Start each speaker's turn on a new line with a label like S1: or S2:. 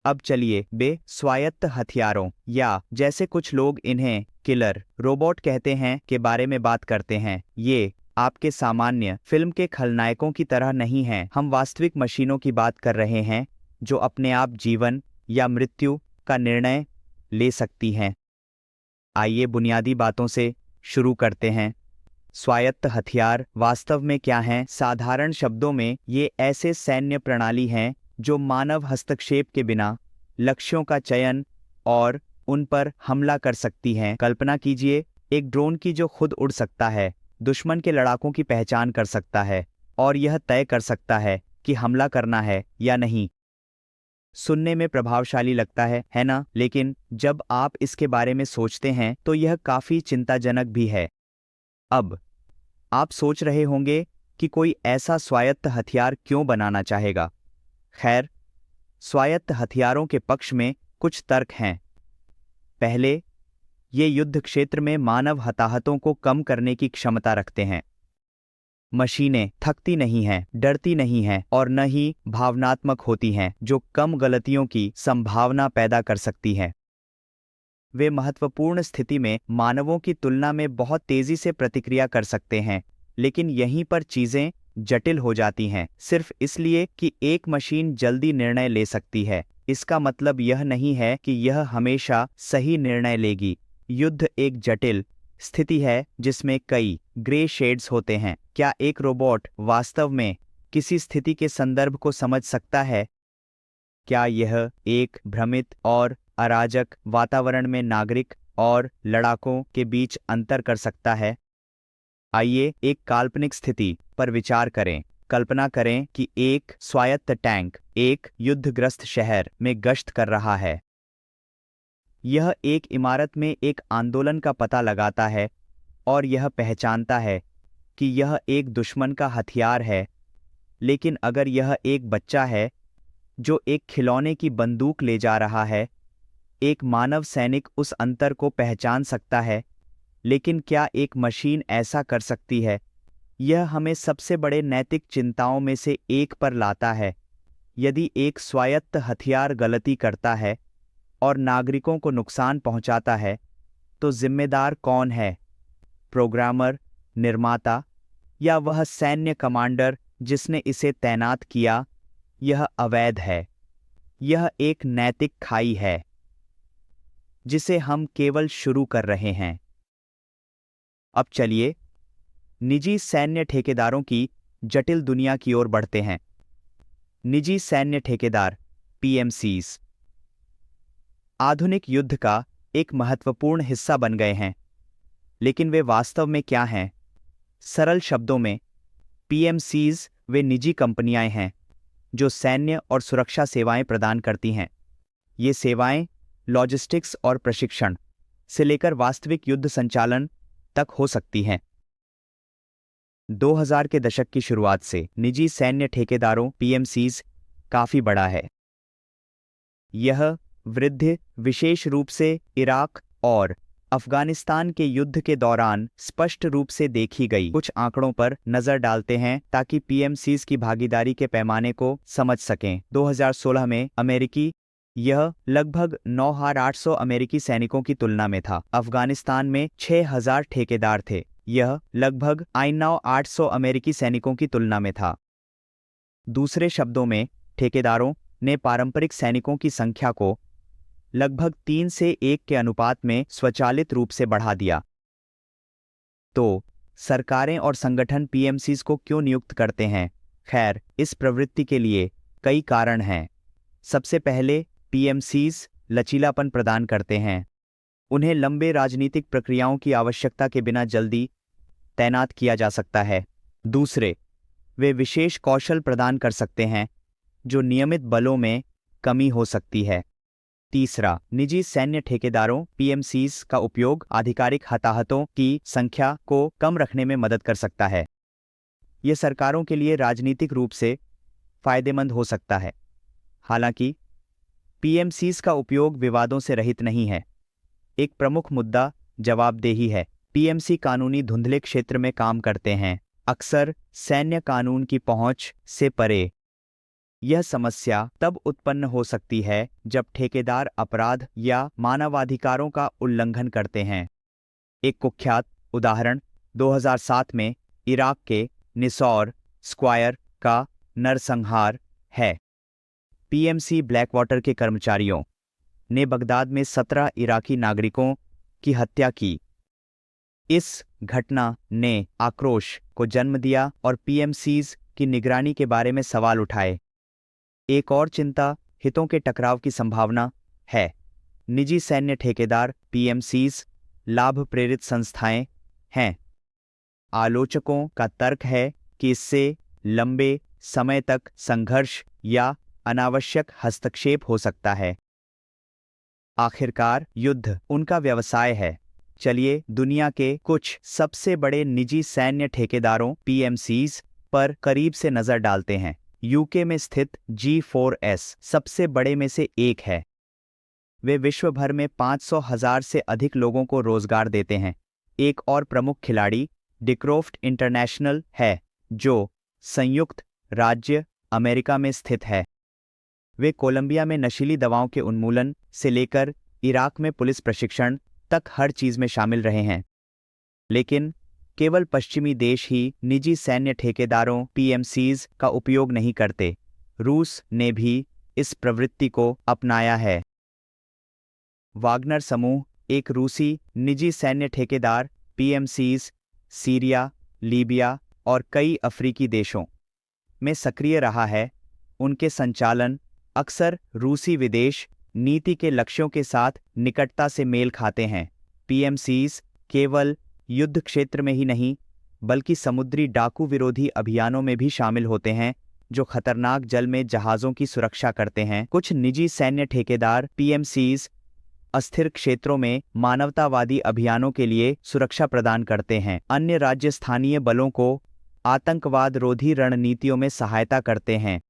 S1: अब चलिए स्वायत्त हथियारों या जैसे कुछ लोग इन्हें किलर रोबोट कहते हैं के बारे में बात करते हैं। ये आपके सामान्य फिल्म के खलनायकों की तरह नहीं हैं। हम वास्तविक मशीनों की बात कर रहे हैं जो अपने आप जीवन या मृत्यु का निर्णय ले सकती हैं। आइए बुनियादी बातों से शुरू करते हैं। स्वायत्त हथियार वास्तव में क्या हैं? साधारण शब्दों में ये ऐसे सैन्य प्रणाली हैं जो मानव हस्तक्षेप के बिना लक्ष्यों का चयन और उन पर हमला कर सकती हैं। कल्पना कीजिए एक ड्रोन की जो खुद उड़ सकता है, दुश्मन के लड़ाकों की पहचान कर सकता है और यह तय कर सकता है कि हमला करना है या नहीं। सुनने में प्रभावशाली लगता है ना? लेकिन जब आप इसके बारे में सोचते हैं तो यह काफी चिंताजनक भी है। अब आप सोच रहे होंगे कि कोई ऐसा स्वायत्त हथियार क्यों बनाना चाहेगा। खैर, स्वायत्त हथियारों के पक्ष में कुछ तर्क हैं। पहले, ये युद्ध क्षेत्र में मानव हताहतों को कम करने की क्षमता रखते हैं। मशीनें थकती नहीं हैं, डरती नहीं हैं और न ही भावनात्मक होती हैं, जो कम गलतियों की संभावना पैदा कर सकती हैं। वे महत्वपूर्ण स्थिति में मानवों की तुलना में बहुत तेजी से प्रतिक्रिया कर सकते हैं, लेकिन यहीं पर चीजें जटिल हो जाती हैं। सिर्फ इसलिए कि एक मशीन जल्दी निर्णय ले सकती है, इसका मतलब यह नहीं है कि यह हमेशा सही निर्णय लेगी। युद्ध एक जटिल स्थिति है जिसमें कई ग्रे शेड्स होते हैं। क्या एक रोबोट वास्तव में किसी स्थिति के संदर्भ को समझ सकता है? क्या यह एक भ्रमित और अराजक वातावरण में नागरिक और लड़ाकों के बीच अंतर कर सकता है? आइए एक काल्पनिक स्थिति पर विचार करें। कल्पना करें कि एक स्वायत्त टैंक एक युद्धग्रस्त शहर में गश्त कर रहा है। यह एक इमारत में एक आंदोलन का पता लगाता है और यह पहचानता है कि यह एक दुश्मन का हथियार है। लेकिन अगर यह एक बच्चा है जो एक खिलौने की बंदूक ले जा रहा है, एक मानव सैनिक उस अंतर को पहचान सकता है। लेकिन क्या एक मशीन ऐसा कर सकती है? यह हमें सबसे बड़े नैतिक चिंताओं में से एक पर लाता है। यदि एक स्वायत्त हथियार गलती करता है और नागरिकों को नुकसान पहुंचाता है, तो जिम्मेदार कौन है? प्रोग्रामर, निर्माता या वह सैन्य कमांडर जिसने इसे तैनात किया? यह अवैध है। यह एक नैतिक खाई है जिसे हम केवल शुरू कर रहे हैं। अब चलिए निजी सैन्य ठेकेदारों की जटिल दुनिया की ओर बढ़ते हैं। निजी सैन्य ठेकेदार पीएमसीज आधुनिक युद्ध का एक महत्वपूर्ण हिस्सा बन गए हैं। लेकिन वे वास्तव में क्या हैं? सरल शब्दों में, पीएमसीज वे निजी कंपनियां हैं जो सैन्य और सुरक्षा सेवाएं प्रदान करती हैं। ये सेवाएं लॉजिस्टिक्स और प्रशिक्षण से लेकर वास्तविक युद्ध संचालन तक हो सकती हैं। 2000 के दशक की शुरुआत से निजी सैन्य ठेकेदारों पीएमसीज काफी बड़ा है। यह वृद्धि विशेष रूप से इराक और अफगानिस्तान के युद्ध के दौरान स्पष्ट रूप से देखी गई। कुछ आंकड़ों पर नजर डालते हैं ताकि पीएमसीज की भागीदारी के पैमाने को समझ सकें। 2016 में अमेरिकी यह लगभग 9,800 अमेरिकी सैनिकों की तुलना में था। अफगानिस्तान में 6,000 ठेकेदार थे। यह लगभग 9,800 अमेरिकी सैनिकों की तुलना में था। दूसरे शब्दों में, ठेकेदारों ने पारंपरिक सैनिकों की संख्या को लगभग 3 से 1 के अनुपात में स्वचालित रूप से बढ़ा दिया। तो सरकारें और संगठन पीएमसीज को क्यों नियुक्त करते हैं? खैर, इस प्रवृत्ति के लिए कई कारण हैं। सबसे पहले, पीएमसीज लचीलापन प्रदान करते हैं। उन्हें लंबे राजनीतिक प्रक्रियाओं की आवश्यकता के बिना जल्दी तैनात किया जा सकता है। दूसरे, वे विशेष कौशल प्रदान कर सकते हैं जो नियमित बलों में कमी हो सकती है। तीसरा, निजी सैन्य ठेकेदारों पीएमसीज का उपयोग आधिकारिक हताहतों की संख्या को कम रखने में मदद कर सकता है। यह सरकारों के लिए राजनीतिक रूप से फायदेमंद हो सकता है। हालांकि पीएमसीज का उपयोग विवादों से रहित नहीं है। एक प्रमुख मुद्दा जवाबदेही है। पीएमसी कानूनी धुंधले क्षेत्र में काम करते हैं, अक्सर सैन्य कानून की पहुंच से परे। यह समस्या तब उत्पन्न हो सकती है जब ठेकेदार अपराध या मानवाधिकारों का उल्लंघन करते हैं। एक कुख्यात उदाहरण 2007 में इराक के निसौर स्क्वायर का नरसंहार है। पीएमसी ब्लैकवाटर के कर्मचारियों ने बगदाद में 17 इराकी नागरिकों की हत्या की। इस घटना ने आक्रोश को जन्म दिया और पीएमसीज की निगरानी के बारे में सवाल उठाए। एक और चिंता हितों के टकराव की संभावना है। निजी सैन्य ठेकेदार पीएमसीज लाभ प्रेरित संस्थाएं हैं। आलोचकों का तर्क है कि इससे लंबे समय तक संघर्ष या अनावश्यक हस्तक्षेप हो सकता है। आखिरकार युद्ध उनका व्यवसाय है। चलिए दुनिया के कुछ सबसे बड़े निजी सैन्य ठेकेदारों पीएमसीज पर करीब से नजर डालते हैं। यूके में स्थित G4S सबसे बड़े में से एक है। वे विश्व भर में 500,000 से अधिक लोगों को रोजगार देते हैं। एक और प्रमुख खिलाड़ी डिक्रोफ्ट इंटरनेशनल है, जो संयुक्त राज्य अमेरिका में स्थित है। वे कोलंबिया में नशीली दवाओं के उन्मूलन से लेकर इराक में पुलिस प्रशिक्षण तक हर चीज में शामिल रहे हैं। लेकिन केवल पश्चिमी देश ही निजी सैन्य ठेकेदारों पीएमसीज का उपयोग नहीं करते। रूस ने भी इस प्रवृत्ति को अपनाया है। वागनर समूह एक रूसी निजी सैन्य ठेकेदार पीएमसीज सीरिया, लीबिया और कई अफ्रीकी देशों में सक्रिय रहा है। उनके संचालन अक्सर रूसी विदेश नीति के लक्ष्यों के साथ निकटता से मेल खाते हैं। पीएमसीज केवल युद्ध क्षेत्र में ही नहीं, बल्कि समुद्री डाकू विरोधी अभियानों में भी शामिल होते हैं, जो खतरनाक जल में जहाज़ों की सुरक्षा करते हैं। कुछ निजी सैन्य ठेकेदार पीएमसीज अस्थिर क्षेत्रों में मानवतावादी अभियानों के लिए सुरक्षा प्रदान करते हैं। अन्य राज्य स्थानीय बलों को आतंकवाद रोधी रणनीतियों में सहायता करते हैं।